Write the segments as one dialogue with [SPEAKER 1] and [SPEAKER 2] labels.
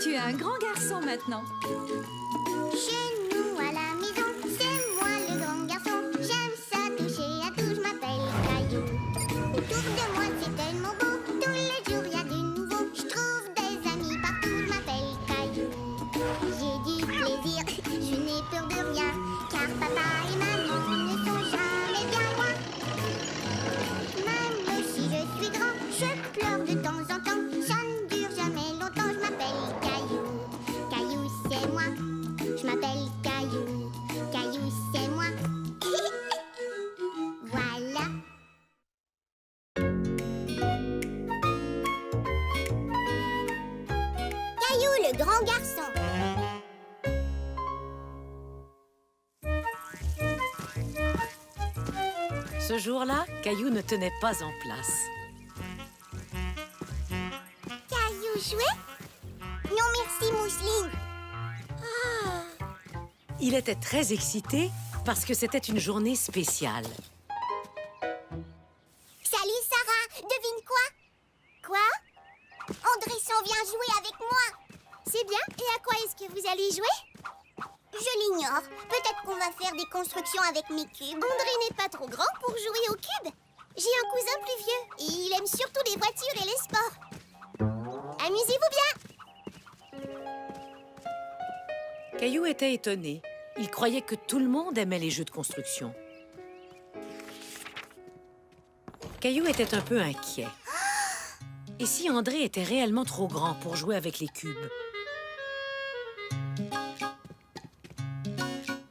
[SPEAKER 1] Tu es un grand garçon maintenant.
[SPEAKER 2] Chez nous à la maison, c'est moi le grand garçon. J'aime ça toucher à tout, je m'appelle Caillou. Autour de moi c'est tellement beau, tous les jours y a du nouveau. Je trouve des amis partout, je m'appelle Caillou. J'ai du plaisir, je n'ai peur de rien, car papa et maman ne sont jamais bien loin. Même si je suis grand, je pleure de temps en temps. Ça ne dure jamais longtemps, je m'appelle Caillou. Caillou c'est moi, je m'appelle Caillou. Caillou c'est moi. Voilà. Caillou le grand garçon.
[SPEAKER 3] Ce jour-là, Caillou ne tenait pas en place.
[SPEAKER 2] Caillou jouet? Non merci Mousseline.
[SPEAKER 3] Il était très excité parce que c'était une journée spéciale.
[SPEAKER 2] Salut Sarah, devine quoi? Quoi? André s'en vient jouer avec moi. C'est bien, et à quoi est-ce que vous allez jouer? Je l'ignore. Peut-être qu'on va faire des constructions avec mes cubes. André n'est pas trop grand pour jouer aux cubes. J'ai un cousin plus vieux, et il aime surtout les voitures et les sports. Amusez-vous bien.
[SPEAKER 3] Caillou était étonné. Il croyait que tout le monde aimait les jeux de construction. Caillou était un peu inquiet. Et si André était réellement trop grand pour jouer avec les cubes?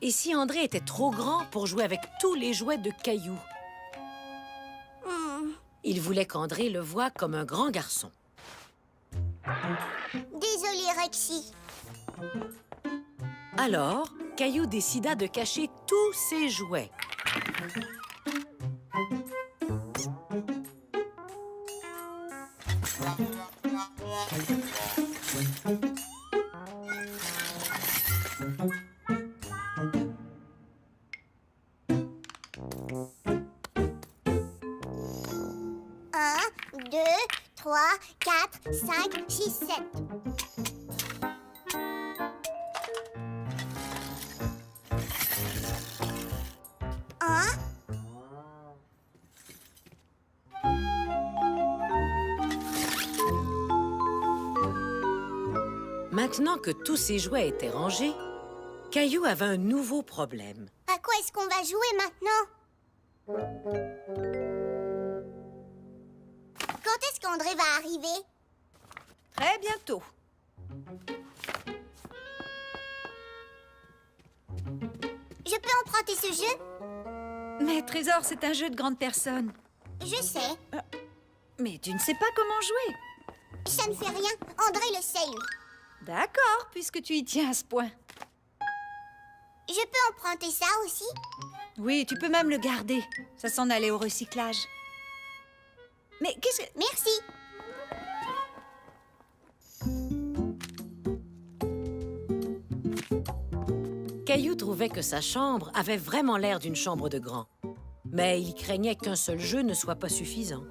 [SPEAKER 3] Et si André était trop grand pour jouer avec tous les jouets de Caillou? Il voulait qu'André le voie comme un grand garçon.
[SPEAKER 2] Désolée Rexy.
[SPEAKER 3] Alors, Caillou décida de cacher tous ses jouets.
[SPEAKER 2] Un, 2, 3, 4, 5, 6, 7.
[SPEAKER 3] Maintenant que tous ses jouets étaient rangés, Caillou avait un nouveau problème.
[SPEAKER 2] À quoi est-ce qu'on va jouer maintenant? Quand est-ce qu'André va arriver?
[SPEAKER 1] Très bientôt.
[SPEAKER 2] Je peux emprunter ce jeu?
[SPEAKER 1] Mais Trésor, c'est un jeu de grande personne.
[SPEAKER 2] Je sais.
[SPEAKER 1] Mais tu ne sais pas comment jouer.
[SPEAKER 2] Ça ne fait rien. André le sait, lui.
[SPEAKER 1] D'accord, puisque tu y tiens à ce point.
[SPEAKER 2] Je peux emprunter ça aussi?
[SPEAKER 1] Oui, tu peux même le garder. Ça s'en allait au recyclage. Mais qu'est-ce que...
[SPEAKER 2] Merci.
[SPEAKER 3] Caillou trouvait que sa chambre avait vraiment l'air d'une chambre de grand. Mais il craignait qu'un seul jeu ne soit pas suffisant.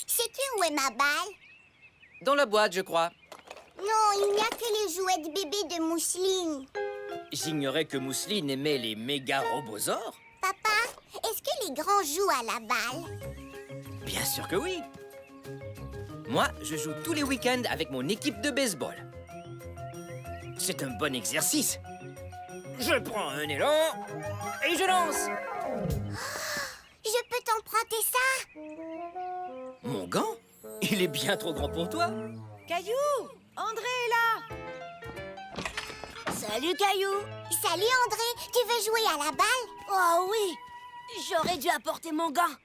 [SPEAKER 2] Sais-tu où est ma balle?
[SPEAKER 4] Dans la boîte, je crois.
[SPEAKER 2] Non, il n'y a que les jouets de bébé de Mousseline.
[SPEAKER 4] J'ignorais que Mousseline aimait les méga robosaures.
[SPEAKER 2] Papa, est-ce que les grands jouent à la balle?
[SPEAKER 4] Bien sûr que oui. Moi, je joue tous les week-ends avec mon équipe de baseball. C'est un bon exercice. Je prends un élan et je lance.
[SPEAKER 2] Je peux t'emprunter ça?
[SPEAKER 4] Mon gant? Il est bien trop grand pour toi.
[SPEAKER 1] Caillou! André est là!
[SPEAKER 2] Salut, Caillou. Salut, André. Tu veux jouer à la balle?
[SPEAKER 5] Oh oui! J'aurais dû apporter mon gant.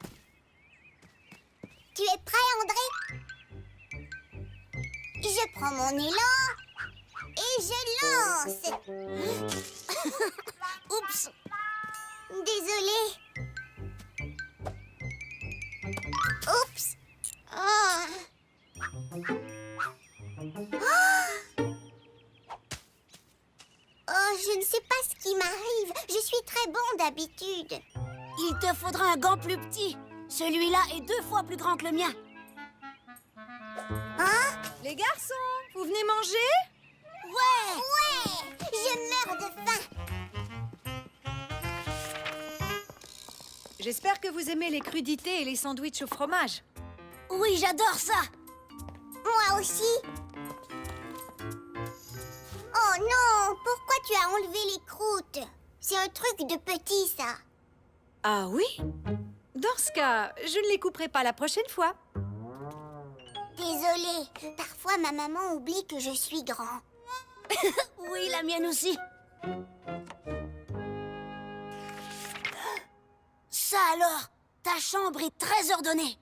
[SPEAKER 2] Tu es prêt, André? Je prends mon élan et je lance.
[SPEAKER 5] Oups!
[SPEAKER 2] Désolée. Oups. Oh. Oh, je ne sais pas ce qui m'arrive. Je suis très bon d'habitude.
[SPEAKER 5] Il te faudra un gant plus petit. Celui-là est 2 fois plus grand que le mien.
[SPEAKER 1] Les garçons, vous venez manger?
[SPEAKER 2] Ouais! Ouais! Je meurs de faim.
[SPEAKER 1] J'espère que vous aimez les crudités et les sandwichs au fromage.
[SPEAKER 5] Oui, j'adore ça.
[SPEAKER 2] Moi aussi. Oh non! Pourquoi tu as enlevé les croûtes? C'est un truc de petit, ça.
[SPEAKER 1] Ah oui? Dans ce cas, je ne les couperai pas la prochaine fois.
[SPEAKER 2] Désolée. Parfois, ma maman oublie que je suis grand.
[SPEAKER 5] Oui, la mienne aussi. Ça alors, ta chambre est très ordonnée.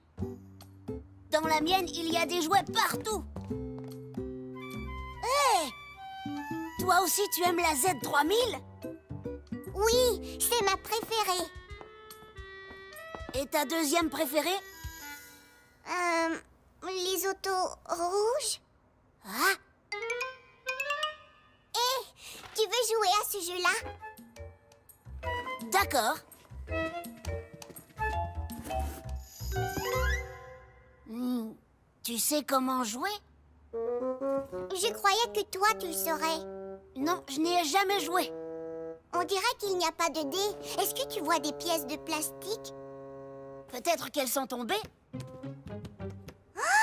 [SPEAKER 5] Dans la mienne, il y a des jouets partout. Hé! Toi aussi, tu aimes la Z3000?
[SPEAKER 2] Oui, c'est ma préférée.
[SPEAKER 5] Et ta deuxième préférée?
[SPEAKER 2] Les autos rouges?
[SPEAKER 5] Ah!
[SPEAKER 2] Hé, tu veux jouer à ce jeu-là?
[SPEAKER 5] D'accord. Tu sais comment jouer?
[SPEAKER 2] Je croyais que toi, tu le saurais.
[SPEAKER 5] Non, je n'y ai jamais joué.
[SPEAKER 2] On dirait qu'il n'y a pas de dés. Est-ce que tu vois des pièces de plastique?
[SPEAKER 5] Peut-être qu'elles sont tombées.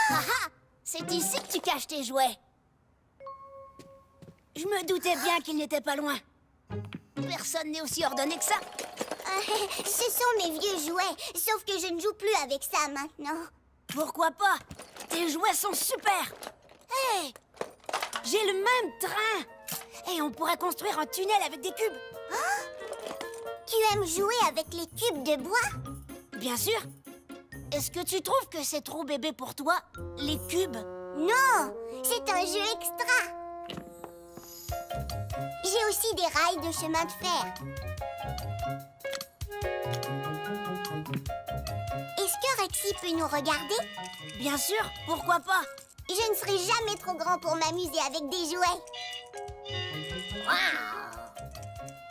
[SPEAKER 5] Ah ah! C'est ici que tu caches tes jouets. Je me doutais bien qu'ils n'étaient pas loin. Personne n'est aussi ordonné que ça.
[SPEAKER 2] Ce sont mes vieux jouets, sauf que je ne joue plus avec ça maintenant.
[SPEAKER 5] Pourquoi pas? Tes jouets sont super. Hé! J'ai le même train. Et on pourrait construire un tunnel avec des cubes.
[SPEAKER 2] Tu aimes jouer avec les cubes de bois?
[SPEAKER 5] Bien sûr. Est-ce que tu trouves que c'est trop bébé pour toi, les cubes?
[SPEAKER 2] Non, c'est un jeu extra. J'ai aussi des rails de chemin de fer. Est-ce que Rexy peut nous regarder?
[SPEAKER 5] Bien sûr, pourquoi pas?
[SPEAKER 2] Je ne serai jamais trop grand pour m'amuser avec des jouets.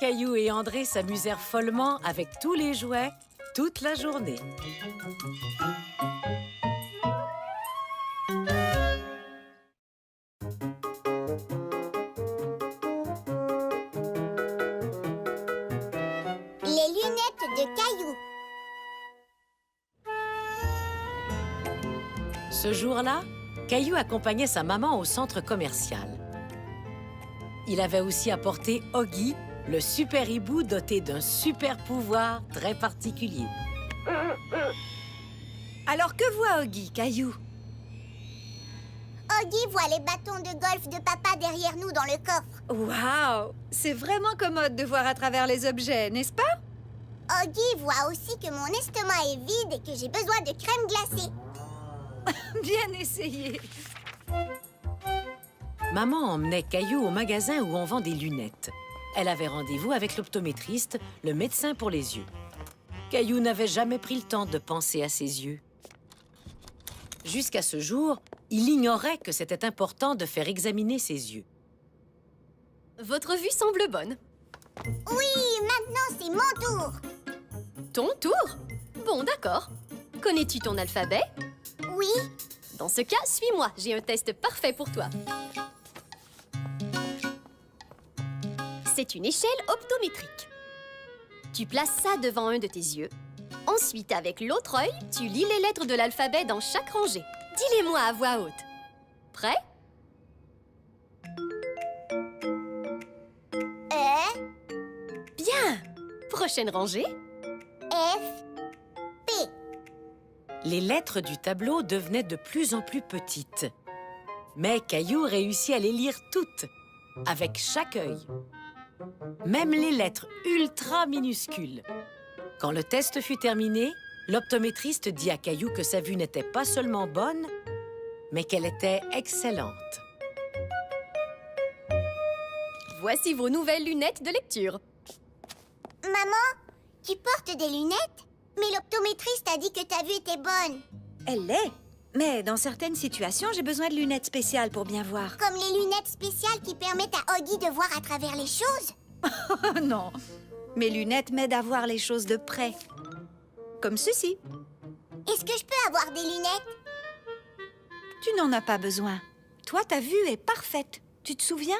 [SPEAKER 3] Caillou et André s'amusèrent follement avec tous les jouets toute la journée.
[SPEAKER 2] Les lunettes de Caillou.
[SPEAKER 3] Ce jour-là, Caillou accompagnait sa maman au centre commercial. Il avait aussi apporté Oggy, le super hibou doté d'un super pouvoir très particulier.
[SPEAKER 1] Alors que voit Oggy, Caillou?
[SPEAKER 2] Oggy voit les bâtons de golf de papa derrière nous dans le coffre.
[SPEAKER 1] Waouh! C'est vraiment commode de voir à travers les objets, n'est-ce pas?
[SPEAKER 2] Oggy voit aussi que mon estomac est vide et que j'ai besoin de crème glacée.
[SPEAKER 1] Bien essayé!
[SPEAKER 3] Maman emmenait Caillou au magasin où on vend des lunettes. Elle avait rendez-vous avec l'optométriste, le médecin pour les yeux. Caillou n'avait jamais pris le temps de penser à ses yeux. Jusqu'à ce jour, il ignorait que c'était important de faire examiner ses yeux.
[SPEAKER 6] Votre vue semble bonne.
[SPEAKER 2] Oui, maintenant c'est mon tour.
[SPEAKER 6] Ton tour? Bon, d'accord. Connais-tu ton alphabet?
[SPEAKER 2] Oui,
[SPEAKER 6] Dans ce cas, suis-moi. J'ai un test parfait pour toi. C'est une échelle optométrique. Tu places ça devant un de tes yeux. Ensuite, avec l'autre œil, tu lis les lettres de l'alphabet dans chaque rangée. Dis-les-moi à voix haute. Prêt? Bien! Prochaine rangée.
[SPEAKER 2] F, P.
[SPEAKER 3] Les lettres du tableau devenaient de plus en plus petites. Mais Caillou réussit à les lire toutes, avec chaque œil. Même les lettres ultra minuscules. Quand le test fut terminé, l'optométriste dit à Caillou que sa vue n'était pas seulement bonne, mais qu'elle était excellente.
[SPEAKER 6] Voici vos nouvelles lunettes de lecture.
[SPEAKER 2] Maman, tu portes des lunettes? Mais l'optométriste a dit que ta vue était bonne.
[SPEAKER 1] Elle l'est. Mais dans certaines situations, j'ai besoin de lunettes spéciales pour bien voir.
[SPEAKER 2] Comme les lunettes spéciales qui permettent à Oggy de voir à travers les choses.
[SPEAKER 1] Oh non! Mes lunettes m'aident à voir les choses de près. Comme ceci.
[SPEAKER 2] Est-ce que je peux avoir des lunettes?
[SPEAKER 1] Tu n'en as pas besoin. Toi, ta vue est parfaite. Tu te souviens?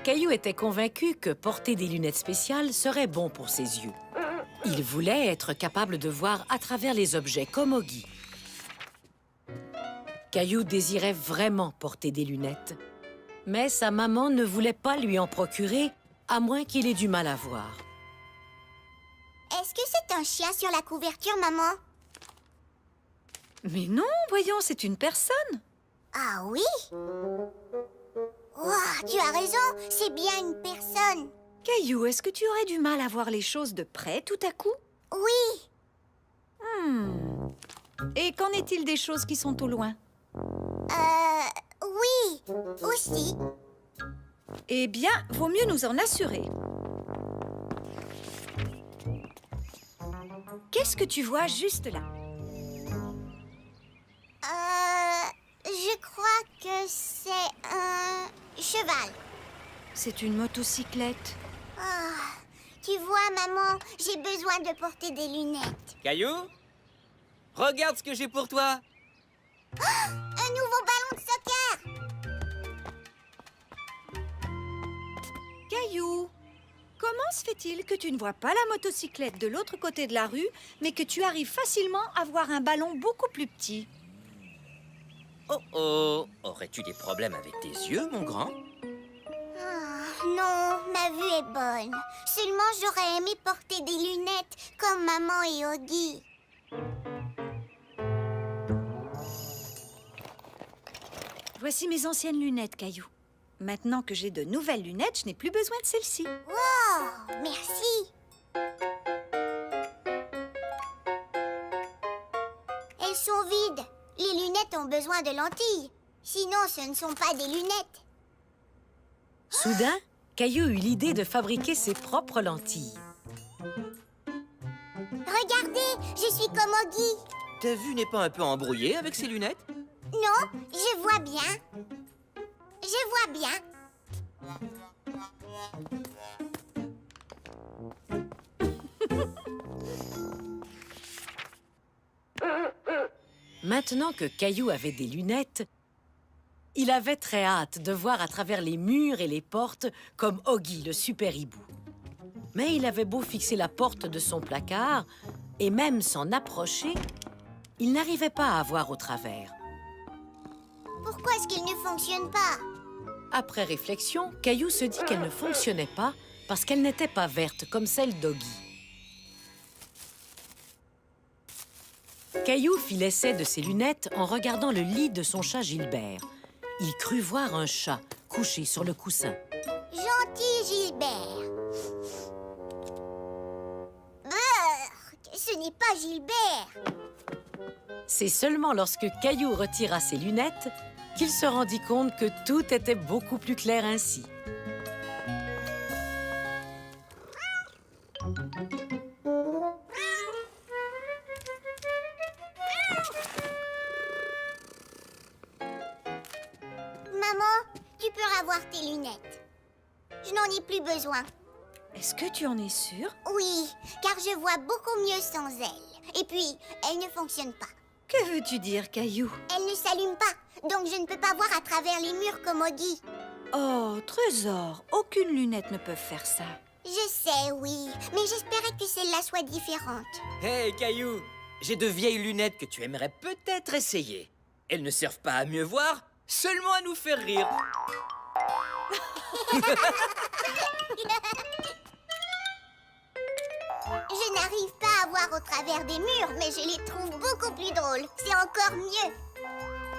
[SPEAKER 3] Caillou était convaincu que porter des lunettes spéciales serait bon pour ses yeux. Il voulait être capable de voir à travers les objets comme Oggy. Caillou désirait vraiment porter des lunettes. Mais sa maman ne voulait pas lui en procurer, à moins qu'il ait du mal à voir.
[SPEAKER 2] Est-ce que c'est un chien sur la couverture, maman?
[SPEAKER 1] Mais non, voyons, c'est une personne.
[SPEAKER 2] Ah oui? Ouah, tu as raison, c'est bien une personne.
[SPEAKER 1] Caillou, est-ce que tu aurais du mal à voir les choses de près tout à coup?
[SPEAKER 2] Oui,
[SPEAKER 1] Et qu'en est-il des choses qui sont au loin?
[SPEAKER 2] oui, aussi.
[SPEAKER 1] Eh bien, vaut mieux nous en assurer. Qu'est-ce que tu vois juste là?
[SPEAKER 2] Je crois que c'est un cheval.
[SPEAKER 1] C'est une motocyclette.
[SPEAKER 2] Ah, tu vois, maman, j'ai besoin de porter des lunettes.
[SPEAKER 4] Caillou, regarde ce que j'ai pour toi.
[SPEAKER 2] Un nouveau ballon de soccer!
[SPEAKER 1] Caillou, comment se fait-il que tu ne vois pas la motocyclette de l'autre côté de la rue, mais que tu arrives facilement à voir un ballon beaucoup plus petit?
[SPEAKER 4] Oh oh, aurais-tu des problèmes avec tes yeux, mon grand?
[SPEAKER 2] Ah, non, ma vue est bonne. Seulement, j'aurais aimé porter des lunettes comme maman et Oggy.
[SPEAKER 1] Voici mes anciennes lunettes, Caillou. Maintenant que j'ai de nouvelles lunettes, je n'ai plus besoin de celles-ci.
[SPEAKER 2] Oh, merci. Elles sont vides. Les lunettes ont besoin de lentilles. Sinon, ce ne sont pas des lunettes.
[SPEAKER 3] Soudain, Caillou eut l'idée de fabriquer ses propres lentilles.
[SPEAKER 2] Regardez, je suis comme Oggy.
[SPEAKER 4] Ta vue n'est pas un peu embrouillée avec ces lunettes?
[SPEAKER 2] Non, je vois bien. Je vois bien.
[SPEAKER 3] Maintenant que Caillou avait des lunettes, il avait très hâte de voir à travers les murs et les portes comme Oggy, le super hibou. Mais il avait beau fixer la porte de son placard et même s'en approcher, il n'arrivait pas à voir au travers.
[SPEAKER 2] Pourquoi est-ce qu'il ne fonctionne pas?
[SPEAKER 3] Après réflexion, Caillou se dit qu'elle ne fonctionnait pas parce qu'elle n'était pas verte comme celle d'Oggy. Caillou fit l'essai de ses lunettes en regardant le lit de son chat Gilbert. Il crut voir un chat couché sur le coussin.
[SPEAKER 2] Gentil Gilbert. Brrr, ce n'est pas Gilbert.
[SPEAKER 3] C'est seulement lorsque Caillou retira ses lunettes qu'il se rendit compte que tout était beaucoup plus clair ainsi.
[SPEAKER 2] Maman, tu peux avoir tes lunettes. Je n'en ai plus besoin.
[SPEAKER 1] Est-ce que tu en es sûre?
[SPEAKER 2] Oui, car je vois beaucoup mieux sans elles. Et puis, elles ne fonctionnent pas.
[SPEAKER 1] Que veux-tu dire, Caillou?
[SPEAKER 2] Elles ne s'allument pas, donc je ne peux pas voir à travers les murs comme Oggy.
[SPEAKER 1] Oh, trésor, aucune lunette ne peut faire ça.
[SPEAKER 2] Je sais, oui, mais j'espérais que celle-là soit différente.
[SPEAKER 4] Hey, Caillou, j'ai de vieilles lunettes que tu aimerais peut-être essayer. Elles ne servent pas à mieux voir, seulement à nous faire rire.
[SPEAKER 2] Je n'arrive pas à voir au travers des murs, mais je les trouve beaucoup plus drôles. C'est encore mieux.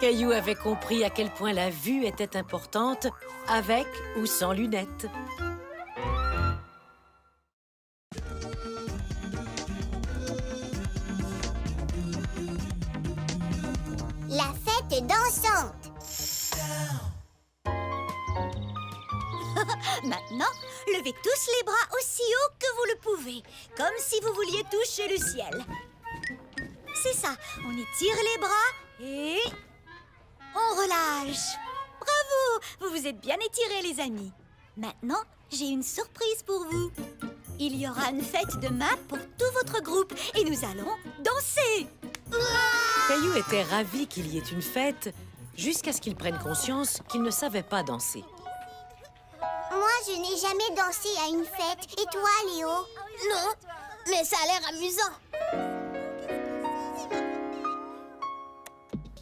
[SPEAKER 3] Caillou avait compris à quel point la vue était importante, avec ou sans lunettes.
[SPEAKER 2] La fête dansante.
[SPEAKER 5] Maintenant, levez tous les bras aussi haut que vous le pouvez, comme si vous vouliez toucher le ciel. C'est ça, on étire les bras et on relâche. Bravo, vous vous êtes bien étirés les amis. Maintenant, j'ai une surprise pour vous. Il y aura une fête demain pour tout votre groupe et nous allons danser.
[SPEAKER 2] Hurrah!
[SPEAKER 3] Caillou était ravi qu'il y ait une fête, jusqu'à ce qu'il prenne conscience qu'il ne savait pas danser.
[SPEAKER 2] Moi, je n'ai jamais dansé à une fête. Et toi, Léo?
[SPEAKER 5] Non, mais ça a l'air amusant.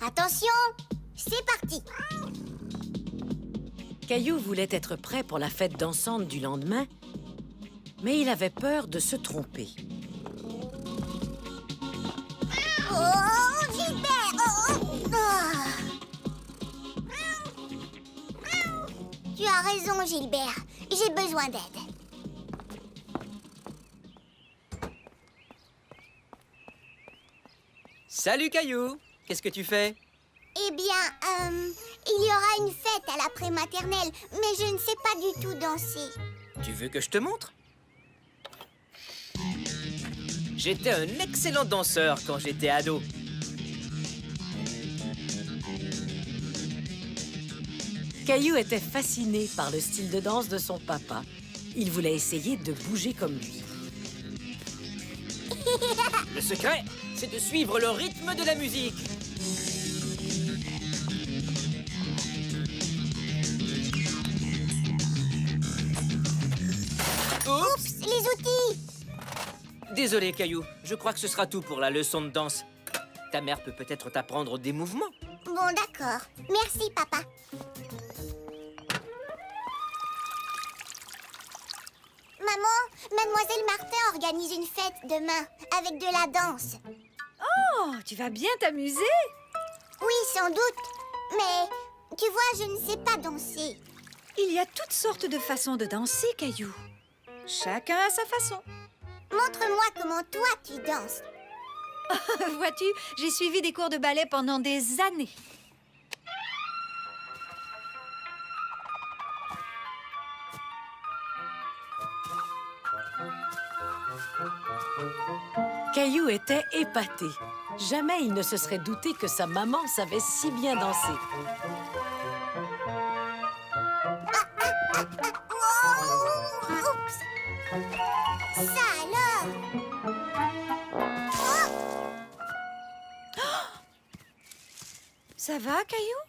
[SPEAKER 2] Attention, c'est parti.
[SPEAKER 3] Caillou voulait être prêt pour la fête dansante du lendemain, mais il avait peur de se tromper.
[SPEAKER 2] Oh, Gilbert! Tu as raison, Gilbert. J'ai besoin d'aide.
[SPEAKER 4] Salut Caillou, qu'est-ce que tu fais?
[SPEAKER 2] Eh bien, il y aura une fête à la prématernelle, mais je ne sais pas du tout danser.
[SPEAKER 4] Tu veux que je te montre? J'étais un excellent danseur quand j'étais ado.
[SPEAKER 3] Caillou était fasciné par le style de danse de son papa. Il voulait essayer de bouger comme lui.
[SPEAKER 4] Le secret, c'est de suivre le rythme de la musique. Oups!
[SPEAKER 2] Les outils!
[SPEAKER 4] Désolé, Caillou. Je crois que ce sera tout pour la leçon de danse. Ta mère peut peut-être t'apprendre des mouvements.
[SPEAKER 2] Bon, d'accord. Merci, papa. Maman, Mademoiselle Martin organise une fête demain, avec de la danse.
[SPEAKER 1] Oh, tu vas bien t'amuser?
[SPEAKER 2] Oui, sans doute. Mais, tu vois, je ne sais pas danser.
[SPEAKER 1] Il y a toutes sortes de façons de danser, Caillou. Chacun a sa façon.
[SPEAKER 2] Montre-moi comment toi tu danses.
[SPEAKER 1] Vois-tu, j'ai suivi des cours de ballet pendant des années.
[SPEAKER 3] Caillou était épaté. Jamais il ne se serait douté que sa maman savait si bien danser.
[SPEAKER 2] Oh, oups. Ça alors?
[SPEAKER 1] Ça va, Caillou?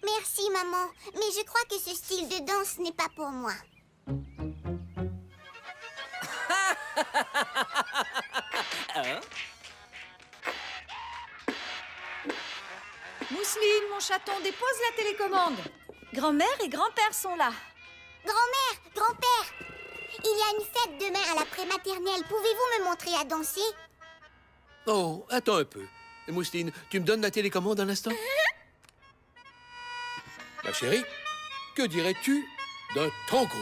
[SPEAKER 2] Merci, maman. Mais je crois que ce style de danse n'est pas pour moi.
[SPEAKER 4] Hein?
[SPEAKER 1] Mousseline, mon chaton, dépose la télécommande. Grand-mère et grand-père sont là.
[SPEAKER 2] Grand-mère, grand-père, il y a une fête demain à la prématernelle. Pouvez-vous me montrer à danser?
[SPEAKER 7] Oh, attends un peu. Mousseline, tu me donnes la télécommande un instant? Ma chérie, que dirais-tu d'un tango?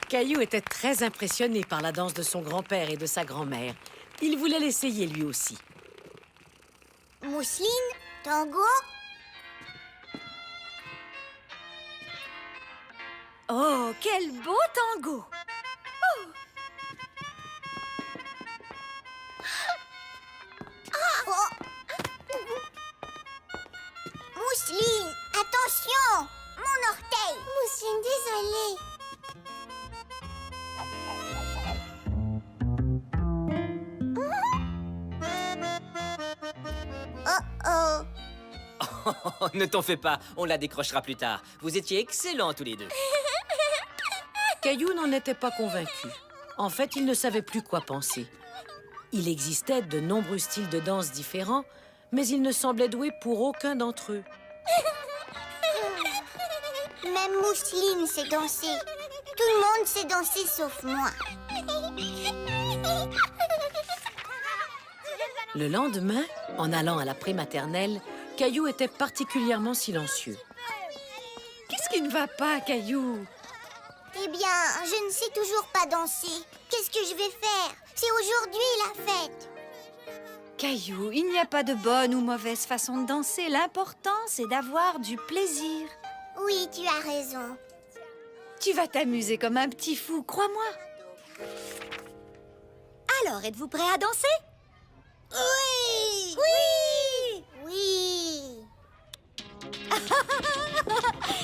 [SPEAKER 3] Caillou était très impressionné par la danse de son grand-père et de sa grand-mère. Il voulait l'essayer lui aussi.
[SPEAKER 2] Mousseline, tango.
[SPEAKER 1] Oh, quel beau tango!
[SPEAKER 2] Mousseline, attention! Mon orteil! Mousseline, désolée. Oh oh.
[SPEAKER 4] Ne t'en fais pas, on la décrochera plus tard. Vous étiez excellents tous les deux.
[SPEAKER 3] Caillou n'en était pas convaincu. En fait, il ne savait plus quoi penser. Il existait de nombreux styles de danse différents, mais il ne semblait doué pour aucun d'entre eux.
[SPEAKER 2] Même Mousseline sait danser. Tout le monde sait danser sauf moi.
[SPEAKER 3] Le lendemain, en allant à la prématernelle, Caillou était particulièrement silencieux.
[SPEAKER 1] Qu'est-ce qui ne va pas, Caillou?
[SPEAKER 2] Eh bien, je ne sais toujours pas danser. Qu'est-ce que je vais faire? C'est aujourd'hui la fête.
[SPEAKER 1] Caillou, il n'y a pas de bonne ou mauvaise façon de danser. L'important, c'est d'avoir du plaisir.
[SPEAKER 2] Oui, tu as raison.
[SPEAKER 1] Tu vas t'amuser comme un petit fou, crois-moi.
[SPEAKER 5] Alors, êtes-vous prêts à danser?
[SPEAKER 2] Oui!
[SPEAKER 5] Oui!
[SPEAKER 2] Oui!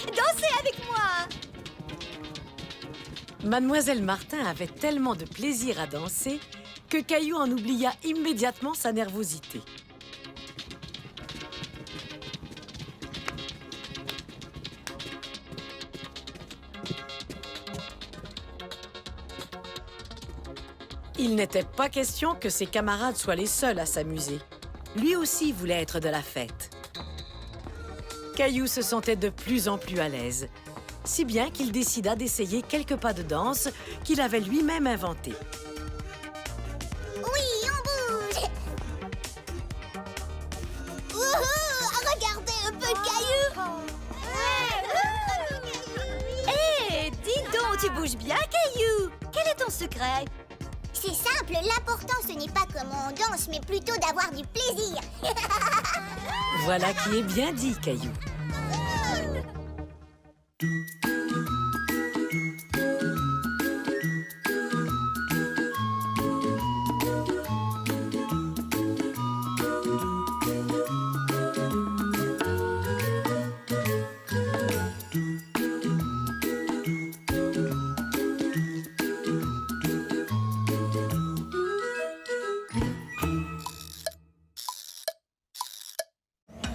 [SPEAKER 5] Dansez avec moi!
[SPEAKER 3] Mademoiselle Martin avait tellement de plaisir à danser que Caillou en oublia immédiatement sa nervosité. Il n'était pas question que ses camarades soient les seuls à s'amuser. Lui aussi voulait être de la fête. Caillou se sentait de plus en plus à l'aise, si bien qu'il décida d'essayer quelques pas de danse qu'il avait lui-même inventés.
[SPEAKER 2] Oui, on bouge! Wouhou! Regardez un peu Caillou!
[SPEAKER 5] Hé, dis donc, tu bouges bien, Caillou! Quel est ton secret?
[SPEAKER 2] C'est simple, l'important ce n'est pas comment on danse, mais plutôt d'avoir du plaisir.
[SPEAKER 3] Voilà qui est bien dit, Caillou.